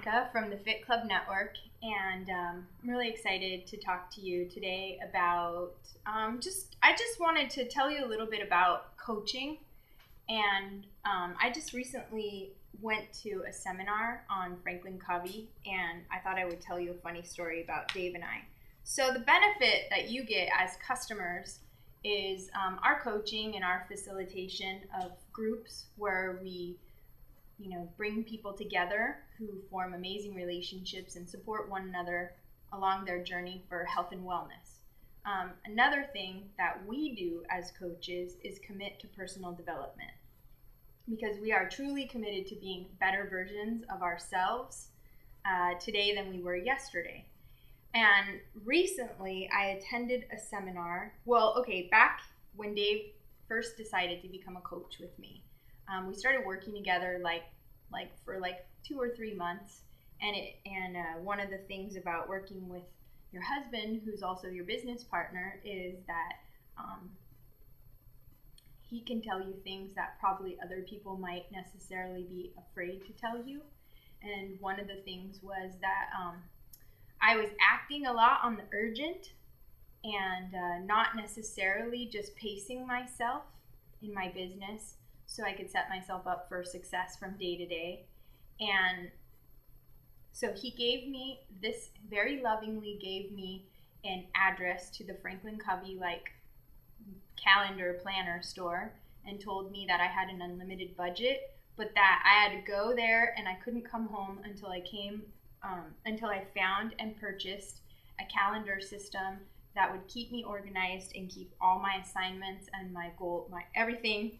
Monica from the Fit Club Network, and I'm really excited to talk to you today about I just wanted to tell you a little bit about coaching. And I just recently went to a seminar on Franklin Covey, and I thought I would tell you a funny story about Dave and I. So the benefit that you get as customers is our coaching and our facilitation of groups where we bring people together who form amazing relationships and support one another along their journey for health and wellness. Another thing that we do as coaches is commit to personal development, because we are truly committed to being better versions of ourselves today than we were yesterday. And recently I attended a seminar. Back when Dave first decided to become a coach with me. We started working together for 2 or 3 months, and one of the things about working with your husband, who's also your business partner, is that he can tell you things that probably other people might necessarily be afraid to tell you. And one of the things was that I was acting a lot on the urgent and not necessarily just pacing myself in my business so I could set myself up for success from day to day. And so he very lovingly gave me an address to the Franklin Covey calendar planner store, and told me that I had an unlimited budget, but that I had to go there and I couldn't come home until I found and purchased a calendar system that would keep me organized and keep all my assignments and my everything.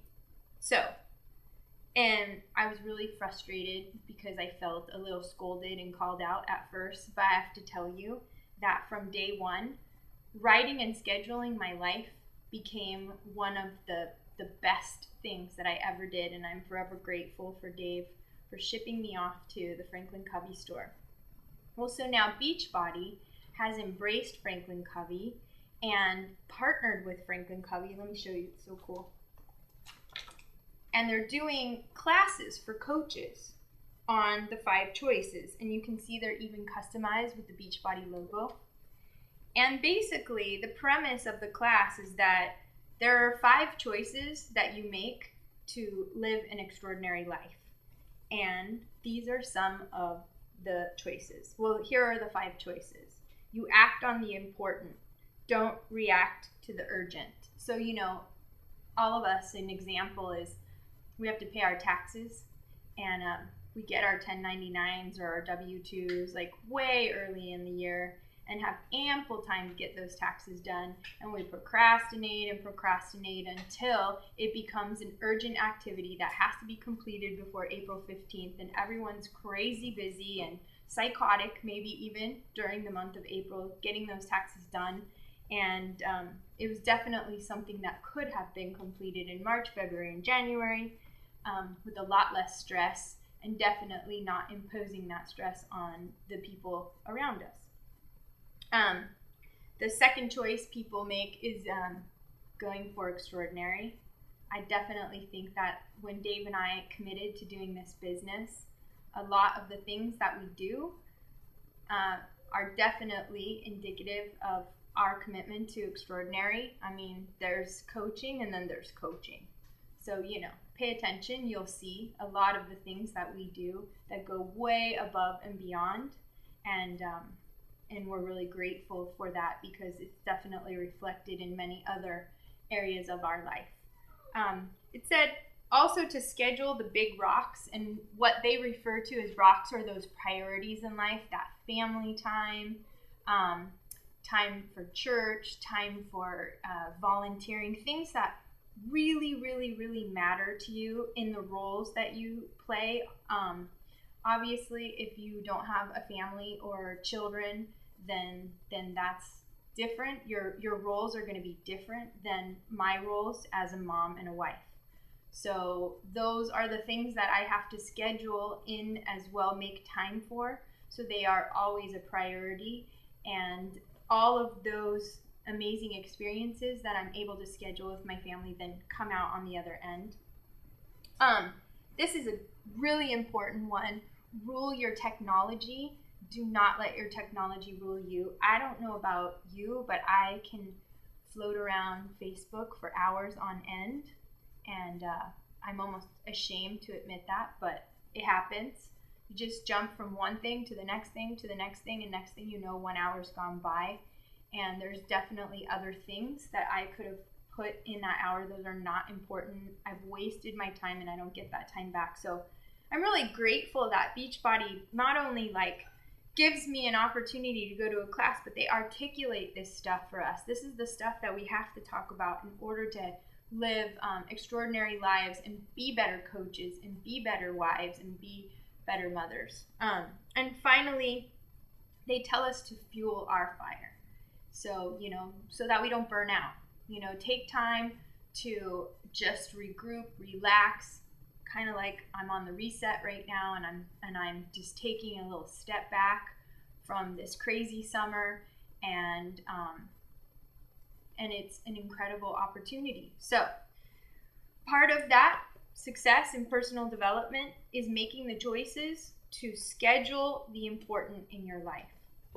And I was really frustrated because I felt a little scolded and called out at first, but I have to tell you that from day one, writing and scheduling my life became one of the best things that I ever did, and I'm forever grateful for Dave for shipping me off to the Franklin Covey store. Well, so now Beachbody has embraced Franklin Covey and partnered with Franklin Covey. Let me show you, it's so cool. And they're doing classes for coaches on the 5 choices. And you can see they're even customized with the Beachbody logo. And basically, the premise of the class is that there are 5 choices that you make to live an extraordinary life. And these are some of the choices. Well, here are the 5 choices. You act on the important. Don't react to the urgent. So, all of us, an example is, we have to pay our taxes, and we get our 1099s or our W-2s way early in the year and have ample time to get those taxes done. And we procrastinate until it becomes an urgent activity that has to be completed before April 15th. And everyone's crazy busy and psychotic, maybe even during the month of April, getting those taxes done. And it was definitely something that could have been completed in March, February, and January with a lot less stress, and definitely not imposing that stress on the people around us. The second choice people make is going for extraordinary. I definitely think that when Dave and I committed to doing this business, a lot of the things that we do are definitely indicative of our commitment to extraordinary. I mean, there's coaching and then there's coaching. So, pay attention. You'll see a lot of the things that we do that go way above and beyond. And we're really grateful for that, because it's definitely reflected in many other areas of our life. It said also to schedule the big rocks, and what they refer to as rocks are those priorities in life, that family time, time for church, time for volunteering, things that really, really, really matter to you in the roles that you play. Obviously, if you don't have a family or children, then that's different. Your roles are going to be different than my roles as a mom and a wife. So those are the things that I have to schedule in as well, make time for. So they are always a priority, and all of those amazing experiences that I'm able to schedule with my family then come out on the other end. This is a really important one. rule your technology. Do not let your technology rule you. I don't know about you, but I can float around Facebook for hours on end, and I'm almost ashamed to admit that, but it happens. You just jump from one thing to the next thing to the next thing, and next thing you know, 1 hour's gone by, and there's definitely other things that I could have put in that hour. Those are not important. I've wasted my time, and I don't get that time back. So I'm really grateful that Beachbody not only gives me an opportunity to go to a class, but they articulate this stuff for us. This is the stuff that we have to talk about in order to live extraordinary lives and be better coaches and be better wives and be better mothers. And finally, they tell us to fuel our fire. So, so that we don't burn out. Take time to just regroup, relax, kind of like I'm on the reset right now, and I'm just taking a little step back from this crazy summer, and it's an incredible opportunity. So part of that success in personal development is making the choices to schedule the important in your life.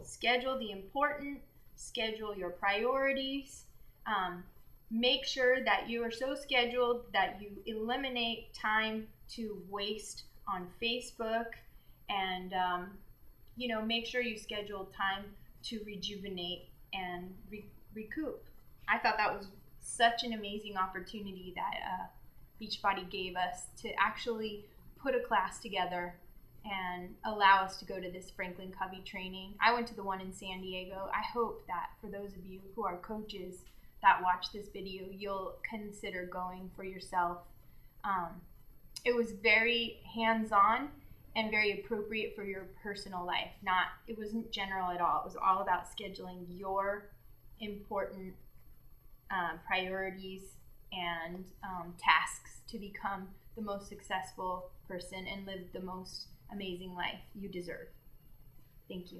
Schedule the important, schedule your priorities. Make sure that you are so scheduled that you eliminate time to waste on Facebook, and make sure you schedule time to rejuvenate and recoup. I thought that was such an amazing opportunity that Beachbody gave us to actually put a class together and allow us to go to this Franklin Covey training. I went to the one in San Diego. I hope that for those of you who are coaches that watch this video, you'll consider going for yourself. It was very hands-on and very appropriate for your personal life. It wasn't general at all. It was all about scheduling your important priorities and tasks to become the most successful person and live the most amazing life you deserve. Thank you.